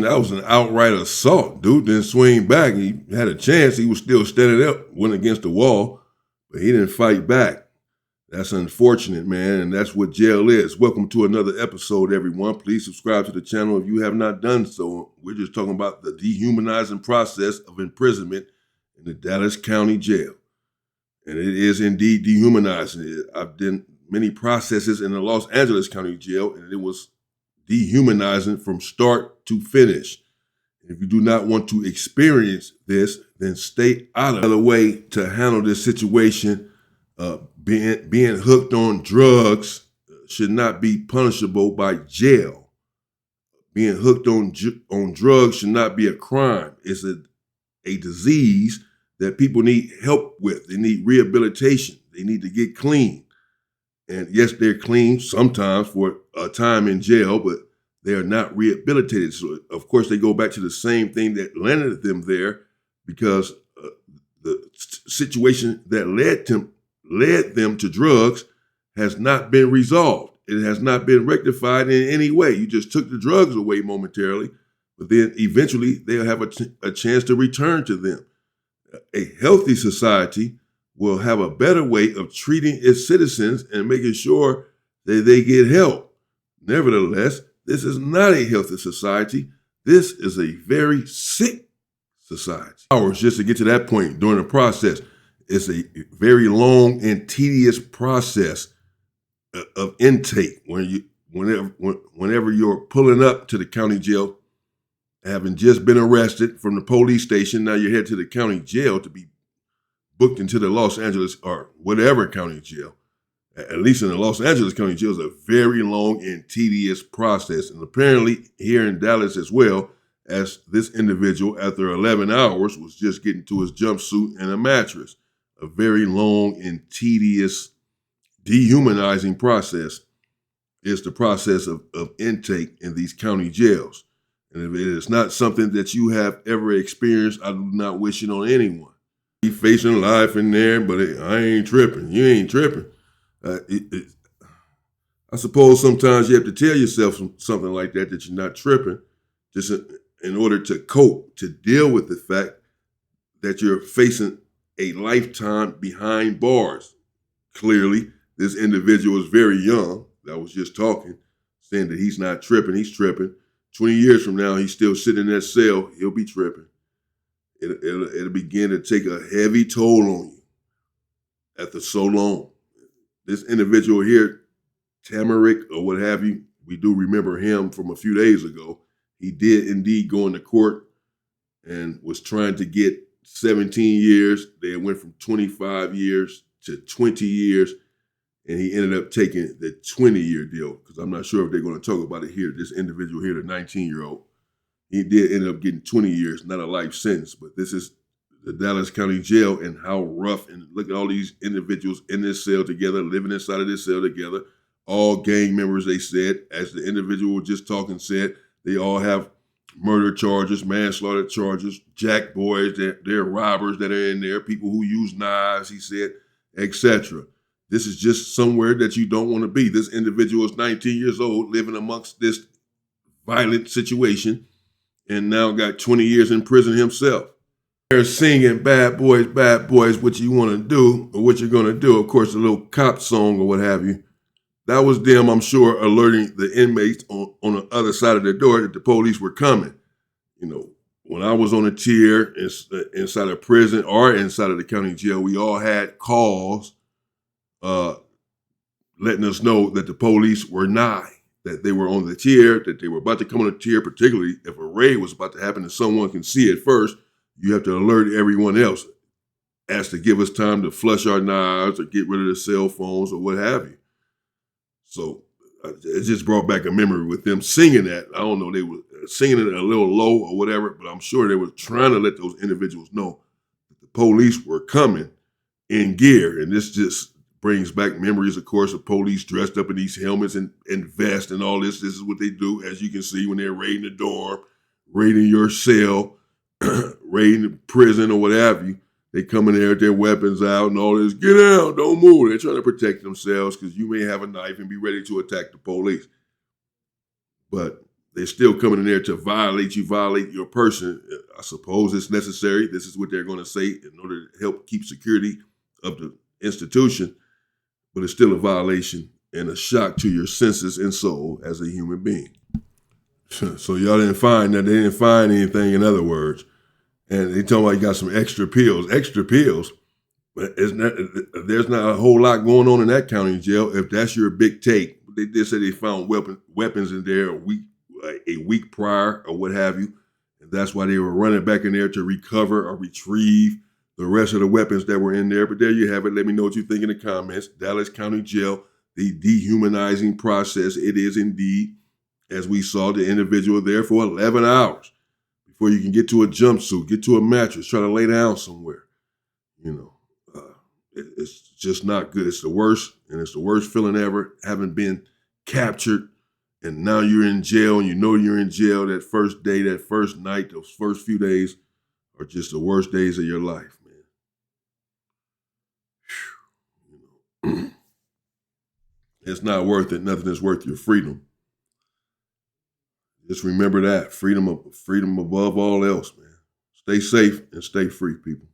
That was an outright assault. Dude didn't swing back. He had a chance. He was still standing up, went against the wall, but he didn't fight back. That's unfortunate, man, and that's what jail is. Welcome to another episode, everyone. Please subscribe to the channel if you have not done so. We're just talking about the dehumanizing process of imprisonment in the Dallas County Jail. And it is indeed dehumanizing. I've done many processes in the Los Angeles County Jail, and it was dehumanizing from start to finish. If you do not want to experience this, then stay out of the way to handle this situation. Being hooked on drugs should not be punishable by jail. Being hooked on drugs should not be a crime. It's a disease that people need help with. They need rehabilitation. They need to get clean. And yes, they're clean sometimes for a time in jail, but they are not rehabilitated. So, of course, they go back to the same thing that landed them there, because the situation that led them to drugs has not been resolved. It has not been rectified in any way. You just took the drugs away momentarily, but then eventually they'll have a chance to return to them. A healthy society will have a better way of treating its citizens and making sure that they get help. Nevertheless, this is not a healthy society. This is a very sick society. Hours just to get to that point during the process. It's a very long and tedious process of intake. Whenever you're pulling up to the county jail, having just been arrested from the police station, now you're headed to the county jail to be booked into the Los Angeles or whatever county jail. At least in the Los Angeles County Jail, is a very long and tedious process. And apparently here in Dallas as well, as this individual, after 11 hours, was just getting to his jumpsuit and a mattress. A very long and tedious, dehumanizing process is the process of intake in these county jails. And if it is not something that you have ever experienced, I do not wish it on anyone. You're facing life in there, but I ain't tripping. You ain't tripping. I suppose sometimes you have to tell yourself something like that you're not tripping, just in order to cope, to deal with the fact that you're facing a lifetime behind bars. Clearly, this individual is very young. I was just talking, saying that he's not tripping. He's tripping. 20 years from now, he's still sitting in that cell. He'll be tripping. It'll begin to take a heavy toll on you after so long. This individual here, Tamarick or what have you, we do remember him from a few days ago. He did indeed go into court and was trying to get 17 years. They went from 25 years to 20 years, and he ended up taking the 20-year deal, because I'm not sure if they're going to talk about it here. This individual here, the 19-year-old, he did end up getting 20 years, not a life sentence, but this is the Dallas County Jail and how rough, and look at all these individuals in this cell together, living inside of this cell together, all gang members, they said, as the individual just talking said, they all have murder charges, manslaughter charges, jack boys, they're robbers that are in there, people who use knives, he said, etc. This is just somewhere that you don't want to be. This individual is 19 years old, living amongst this violent situation, and now got 20 years in prison himself. They're singing bad boys, what you want to do or what you're going to do. Of course, a little cop song or what have you. That was them, I'm sure, alerting the inmates on the other side of the door that the police were coming. You know, when I was on a tier inside of prison or inside of the county jail, we all had calls letting us know that the police were nigh, that they were on the tier, that they were about to come on the tier, particularly if a raid was about to happen and someone can see it first. You have to alert everyone else, ask to give us time to flush our knives or get rid of the cell phones or what have you. So it just brought back a memory with them singing that. I don't know, they were singing it a little low or whatever, but I'm sure they were trying to let those individuals know that the police were coming in gear. And this just brings back memories, of course, of police dressed up in these helmets and vests and all this. This is what they do, as you can see, when they're raiding the dorm, raiding your cell, raiding the prison or what have you. They come in there with their weapons out and all this. Get out, don't move. They're trying to protect themselves because you may have a knife and be ready to attack the police. But they're still coming in there to violate you, violate your person. I suppose it's necessary. This is what they're going to say in order to help keep security of the institution, but it's still a violation and a shock to your senses and soul as a human being. So y'all didn't find that. They didn't find anything, in other words. And they talking about you got some extra pills. Extra pills? But there's not a whole lot going on in that county jail. If that's your big take, they did say they found weapons in there a week prior or what have you. And that's why they were running back in there to recover or retrieve the rest of the weapons that were in there. But there you have it. Let me know what you think in the comments. Dallas County Jail, the dehumanizing process. It is indeed, as we saw, the individual there for 11 hours before you can get to a jumpsuit, get to a mattress, try to lay down somewhere. You know, it's just not good. It's the worst, and it's the worst feeling ever, having been captured, and now you're in jail, and you know you're in jail. That first day, that first night, those first few days are just the worst days of your life, man. It's not worth it. Nothing is worth your freedom. Just remember that. Freedom above all else, man. Stay safe and stay free, people.